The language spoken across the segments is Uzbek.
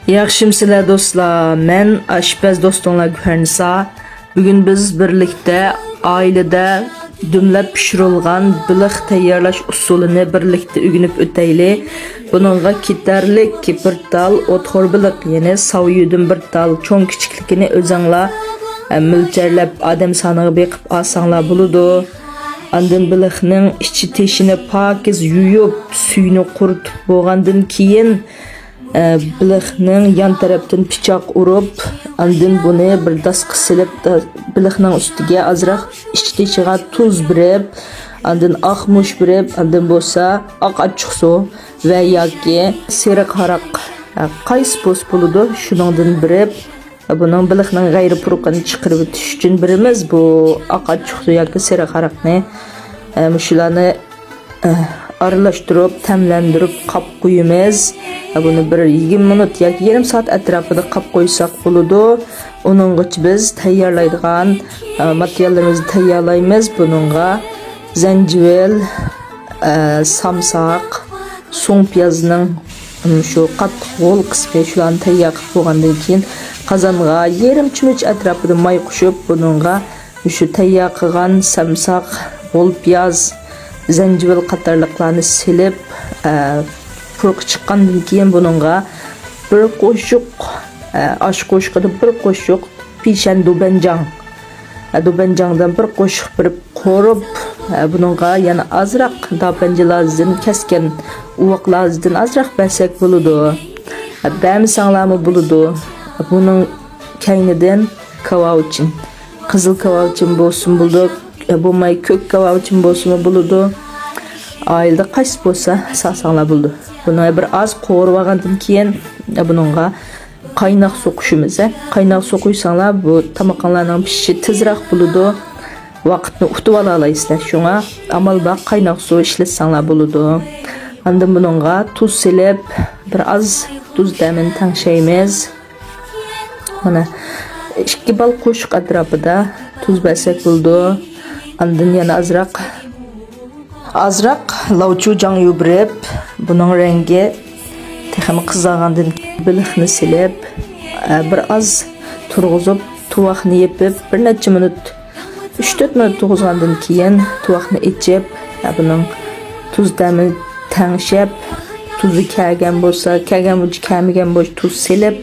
Yaxshimsizlar do'stlar, men aşpaz do'stinglar Guharnisa. Bugun biz birlikte ailede dumlab pishirilgan biliq tayyorlash usulini birlikte o'rganib o'taylik. Buningga ketarlik bir tal o'txo'r biliq, ya'ni savyudim bir tal cho'ng kichikligini o'zinglar mo'ljarlab odam soniga beqib olsanglar bo'ladi. Andın biliqning ichi teshini pokiz yuyib, suyini quritib bo'lgandan keyin biliqning yan tarafdan pichoq urib, andın buni bir dasqa silib biliqning ustiga azroq ichi-teshiga tuz berib, andın oqmush berib, andın bo'lsa oq achchiq suv va yoki seriq haraq qaysi bo'ladi, shuningdan berib, buning biliqning g'ayri puruqini chiqarib o'tish uchun birimiz bu oq achchiq suv yoki seriq haraqni shularni aralashtirib, tamlandirib qap qo'yamiz. Buni bir 20 minut yoki yarim soat atrofida qap qo'ysak bo'ladi. Uninggacha biz tayyorlaydigan materiallarimizni tayyorlaymiz. Buningga zanjibil, samsaq, so'ng piyozning shu qattiq g'o'l qismi shularni tayyor qilib bo'lgandan keyin qozonga yarim cho'mich atrofida may qo'shib, buningga shu tayyor qilgan samsaq, g'o'l piyoz, zanjibil qatorliqlarni silib, puruq chiqqandan keyin buningga bir qo'shiq osh qo'shig'ida bir qo'shiq pishan do'banjangdan bir qo'shiq berib qo'rib, buningga yana azroq do'banjalardan kesgan uvoqlardan azroq bersak bo'ladi. Bermasanglarmi bo'ladi. Buning kaynidan kavavchin, qizil kavavchin bo'lsin bo'ldi, bo'lmay ko'k kavavchin bo'lsin bo'ladi. Ailda qaysi bo'lsa sasanglar bo'ldi. Buni bir az qo'rib olgandan keyin buningga qaynoq suv qo'shamiz. Qaynoq suv qo'ysanglar bu tomoqlarning pishishi tezroq bo'ladi. Vaqtni utib olasizlar. Shunga amal bor qaynoq suv ishlatsanglar bo'ladi. Endi buningga tuz silib, bir az tuz damin tangshaymiz. Mana 2 bal qo'shiq atrofida tuz bersak bo'ladi. Endi yana azroq lavchu jang yubrib, buning rangi texmi qizargandan biliqni silib, bir az turg'izib, tuvoqni yepib, bir necha minut 3-4 minut turg'izgandan keyin tuvoqni ichib, buning tuz dami tangshab, tuzi kelgan bo'lsa, kelmagan bo'lsa tuz silib,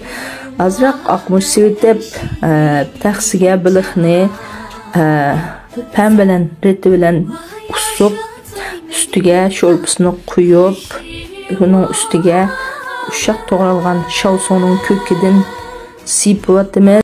azroq oqmush sevitib, taxsiga biliqni pan bilan, reti bilan usib, ustiga sho'rpasini quyib, uning ustiga ushaq to'g'ralgan shalsoning ko'kidan sepib o'tamiz.